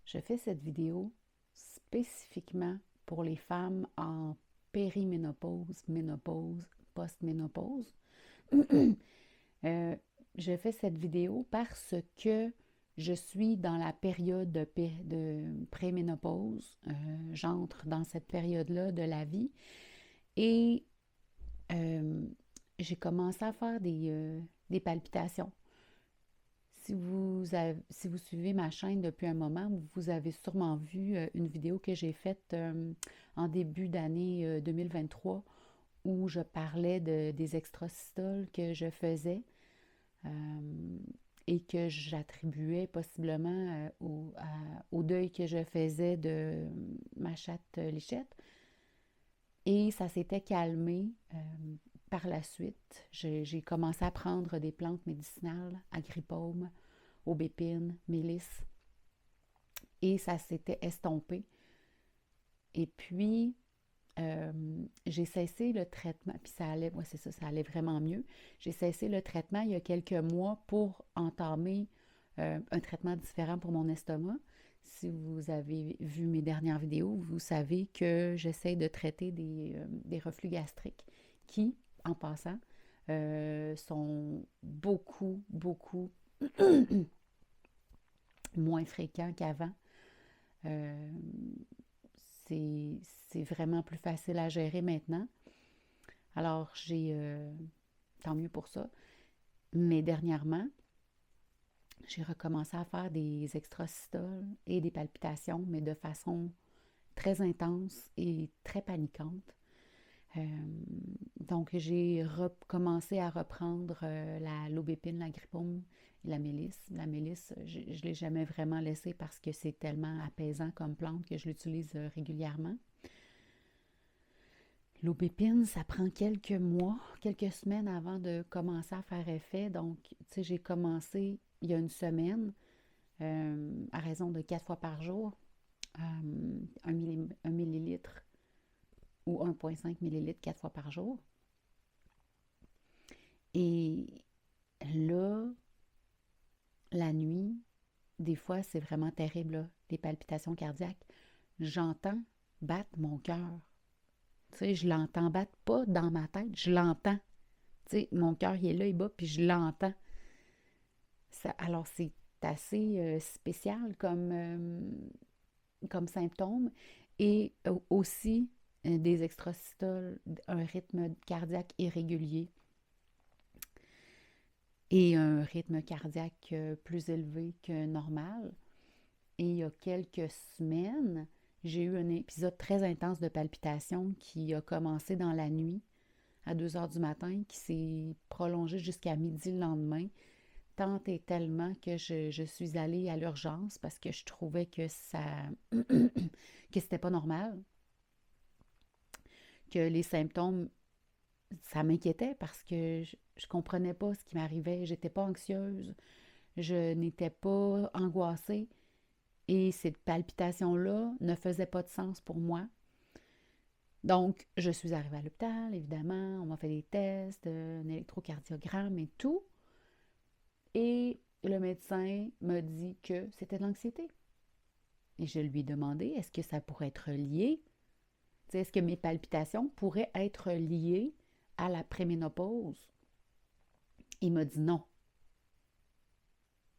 Je fais cette vidéo spécifiquement pour les femmes en périménopause, ménopause, post-ménopause. Je fais cette vidéo parce que je suis dans la période de préménopause. J'entre dans cette période-là de la vie et euh, j'ai commencé à faire des palpitations. Si vous suivez ma chaîne depuis un moment, vous avez sûrement vu une vidéo que j'ai faite en début d'année 2023 où je parlais des extrasystoles que je faisais et que j'attribuais possiblement au deuil que je faisais de ma chatte Lichette. Et ça s'était calmé par la suite. J'ai commencé à prendre des plantes médicinales, agripaume, aubépine, mélisse, et ça s'était estompé. Et puis, euh, j'ai cessé le traitement, puis ça allait, ouais, c'est ça, ça allait vraiment mieux. J'ai cessé le traitement il y a quelques mois pour entamer un traitement différent pour mon estomac. Si vous avez vu mes dernières vidéos, vous savez que j'essaie de traiter des reflux gastriques qui, en passant, sont beaucoup moins fréquents qu'avant. Euh, c'est vraiment plus facile à gérer maintenant. Alors, tant mieux pour ça. Mais dernièrement, j'ai recommencé à faire des extrasystoles et des palpitations, mais de façon très intense et très paniquante. Euh, donc, j'ai recommencé à reprendre l'aubépine, la grippome et la mélisse. La mélisse, je ne l'ai jamais vraiment laissée parce que c'est tellement apaisant comme plante que je l'utilise régulièrement. L'aubépine, ça prend quelques mois, quelques semaines avant de commencer à faire effet. Donc, tu sais, j'ai commencé il y a une semaine à raison de 4 fois par jour, un millilitre ou 1,5 millilitre 4 fois par jour. Et là, la nuit, des fois, c'est vraiment terrible, là, les palpitations cardiaques. J'entends battre mon cœur. Tu sais, je l'entends battre pas dans ma tête, je l'entends. Tu sais, mon cœur, il est là, il bat, puis je l'entends. Alors, c'est assez spécial comme symptôme. Et aussi des extrasystoles, un rythme cardiaque irrégulier et un rythme cardiaque plus élevé que normal. Et il y a quelques semaines, j'ai eu un épisode très intense de palpitation qui a commencé dans la nuit à 2 heures du matin, qui s'est prolongé jusqu'à midi le lendemain, tant et tellement que je suis allée à l'urgence parce que je trouvais que ça que c'était pas normal, que les symptômes, ça m'inquiétait parce que je comprenais pas ce qui m'arrivait. J'étais pas anxieuse, je n'étais pas angoissée et cette palpitation-là ne faisait pas de sens pour moi. Donc, je suis arrivée à l'hôpital, évidemment, on m'a fait des tests, un électrocardiogramme et tout. Et le médecin m'a dit que c'était de l'anxiété. Et je lui ai demandé, est-ce que ça pourrait être lié? Est-ce que mes palpitations pourraient être liées à la préménopause? Il m'a dit non.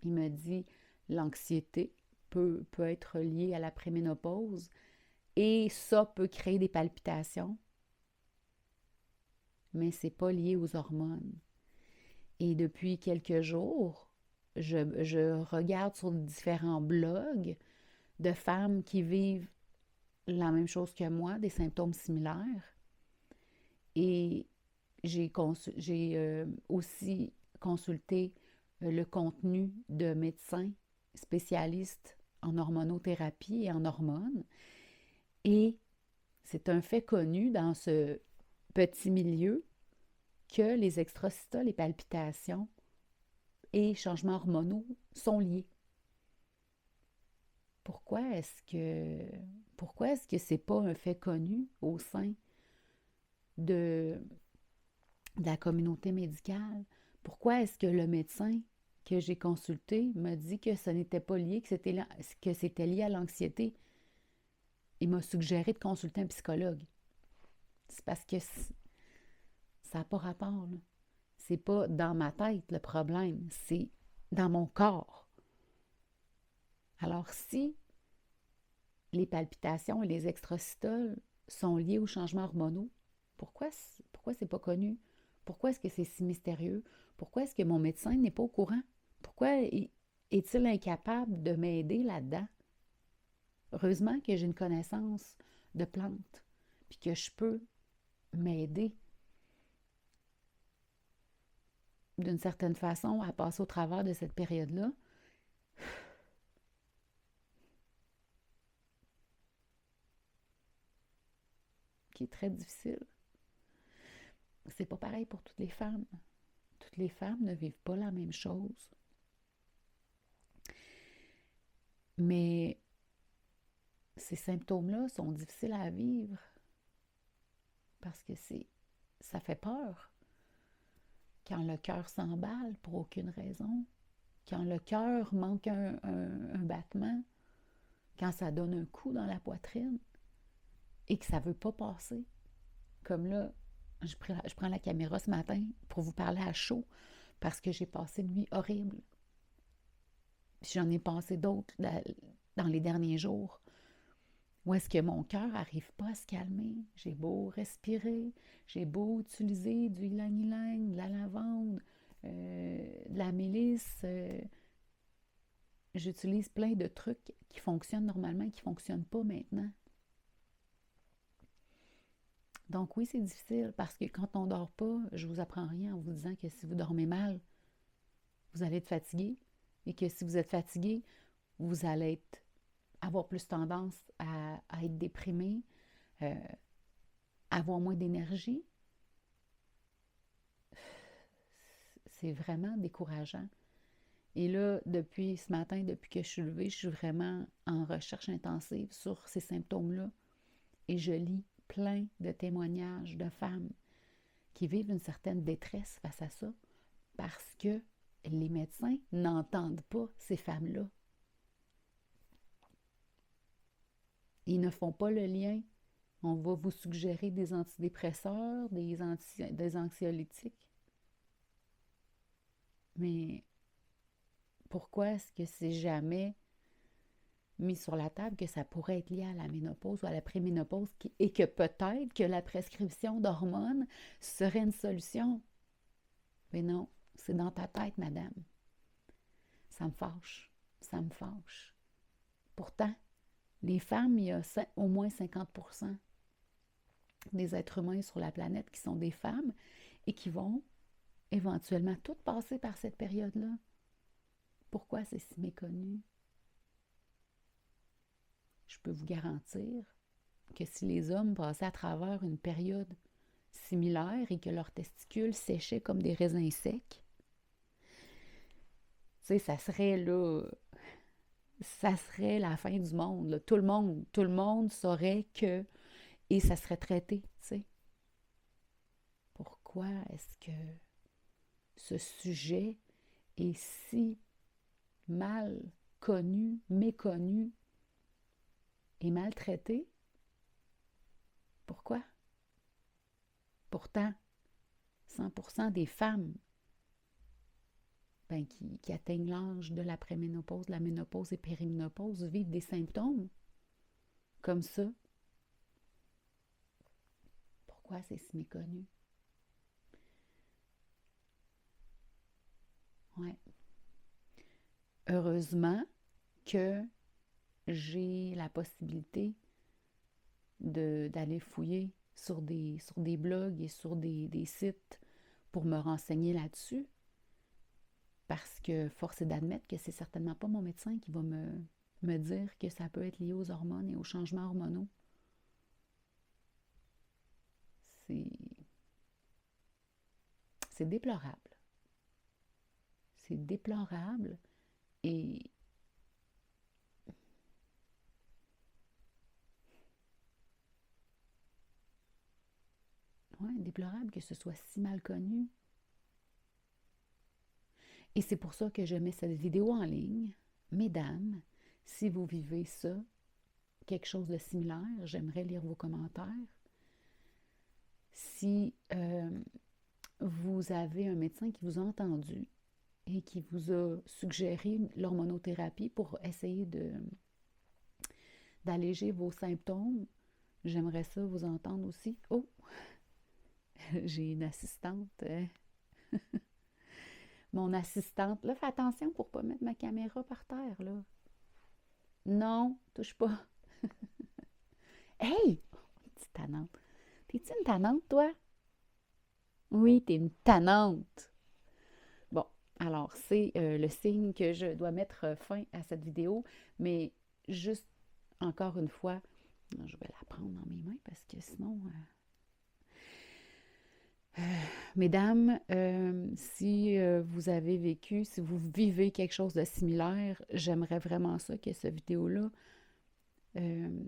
Il m'a dit l'anxiété peut être liée à la préménopause et ça peut créer des palpitations, mais c'est pas lié aux hormones. Et depuis quelques jours, je regarde sur différents blogs de femmes qui vivent la même chose que moi, des symptômes similaires. Et j'ai aussi consulté le contenu de médecins spécialistes en hormonothérapie et en hormones. Et c'est un fait connu dans ce petit milieu que les extrasystoles, les palpitations et changements hormonaux sont liés. Pourquoi est-ce que pourquoi est-ce que c'est pas un fait connu au sein de, de la communauté médicale? Pourquoi est-ce que le médecin que j'ai consulté m'a dit que ce n'était pas lié, que c'était lié à l'anxiété. Il m'a suggéré de consulter un psychologue. C'est parce que ça n'a pas rapport, là. C'est pas dans ma tête le problème, c'est dans mon corps. Alors, si les palpitations et les extrasystoles sont liées aux changements hormonaux, pourquoi c'est pas connu? Pourquoi est-ce que c'est si mystérieux? Pourquoi est-ce que mon médecin n'est pas au courant? Pourquoi est-il incapable de m'aider là-dedans? Heureusement que j'ai une connaissance de plantes, puis que je peux m'aider d'une certaine façon à passer au travers de cette période-là. Qui est très difficile. C'est pas pareil pour toutes les femmes. Toutes les femmes ne vivent pas la même chose. Mais ces symptômes-là sont difficiles à vivre parce que ça fait peur. Quand le cœur s'emballe pour aucune raison, quand le cœur manque un battement, quand ça donne un coup dans la poitrine et que ça ne veut pas passer. Comme là, je prends la caméra ce matin pour vous parler à chaud parce que j'ai passé une nuit horrible. Puis j'en ai passé d'autres dans les derniers jours. Où est-ce que mon cœur n'arrive pas à se calmer? J'ai beau respirer, j'ai beau utiliser du ylang-ylang, de la lavande, de la mélisse. J'utilise plein de trucs qui fonctionnent normalement et qui ne fonctionnent pas maintenant. Donc oui, c'est difficile parce que quand on ne dort pas, je ne vous apprends rien en vous disant que si vous dormez mal, vous allez être fatigué et que si vous êtes fatigué, vous allez avoir plus tendance à être déprimé, euh, avoir moins d'énergie. C'est vraiment décourageant. Et là, depuis ce matin, depuis que je suis levée, je suis vraiment en recherche intensive sur ces symptômes-là. Et je lis plein de témoignages de femmes qui vivent une certaine détresse face à ça parce que les médecins n'entendent pas ces femmes-là. Ils ne font pas le lien. On va vous suggérer des antidépresseurs, des anxiolytiques. Mais pourquoi est-ce que c'est jamais mis sur la table que ça pourrait être lié à la ménopause ou à la préménopause et que peut-être que la prescription d'hormones serait une solution? Mais non, c'est dans ta tête, madame. Ça me fâche. Ça me fâche. Pourtant, les femmes, il y a au moins 50% des êtres humains sur la planète qui sont des femmes et qui vont éventuellement toutes passer par cette période-là. Pourquoi c'est si méconnu? Je peux vous garantir que si les hommes passaient à travers une période similaire et que leurs testicules séchaient comme des raisins secs, tu sais, ça serait la fin du monde, là. Tout le monde saurait que, et ça serait traité, tu sais. Pourquoi est-ce que ce sujet est si mal connu, méconnu et maltraité? Pourquoi? Pourtant, 100% des femmes qui atteignent l'âge de la préménopause, la ménopause et périménopause vivent des symptômes comme ça. Pourquoi c'est si méconnu? Ouais. Heureusement que j'ai la possibilité d'aller fouiller sur des blogs et sur des sites pour me renseigner là-dessus. Parce que force est d'admettre que c'est certainement pas mon médecin qui va me dire que ça peut être lié aux hormones et aux changements hormonaux. C'est, c'est déplorable. C'est déplorable et ouais, déplorable que ce soit si mal connu. Et c'est pour ça que je mets cette vidéo en ligne. Mesdames, si vous vivez ça, quelque chose de similaire, j'aimerais lire vos commentaires. Si vous avez un médecin qui vous a entendu et qui vous a suggéré l'hormonothérapie pour essayer d'alléger vos symptômes, j'aimerais ça vous entendre aussi. Oh, j'ai une assistante. Mon assistante, là, fais attention pour pas mettre ma caméra par terre, là. Non, touche pas. Hey! Petite tannante. T'es-tu une tannante, toi? Oui, t'es une tannante. Bon, alors c'est le signe que je dois mettre fin à cette vidéo, mais juste encore une fois, je vais la prendre dans mes mains parce que sinon, mesdames, si vous avez vécu, si vous vivez quelque chose de similaire, j'aimerais vraiment ça que cette vidéo-là euh,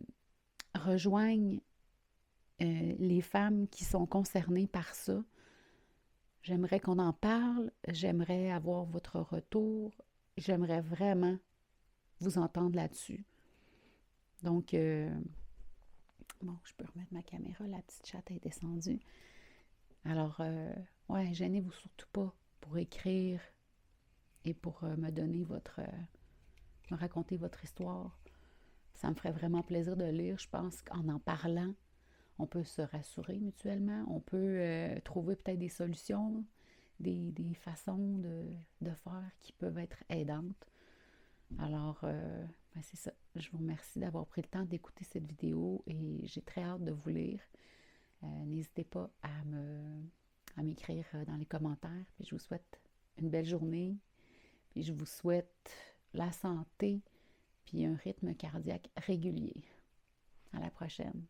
rejoigne les femmes qui sont concernées par ça. J'aimerais qu'on en parle, j'aimerais avoir votre retour, j'aimerais vraiment vous entendre là-dessus. Donc, bon, je peux remettre ma caméra, la petite chatte est descendue. Alors, ouais, gênez-vous surtout pas pour écrire et pour me donner me raconter votre histoire. Ça me ferait vraiment plaisir de lire. Je pense qu'en parlant, on peut se rassurer mutuellement. On peut trouver peut-être des solutions, des façons de faire qui peuvent être aidantes. Alors, ben c'est ça. Je vous remercie d'avoir pris le temps d'écouter cette vidéo et j'ai très hâte de vous lire. N'hésitez pas à m'écrire dans les commentaires. Puis je vous souhaite une belle journée. Puis je vous souhaite la santé puis un rythme cardiaque régulier. À la prochaine.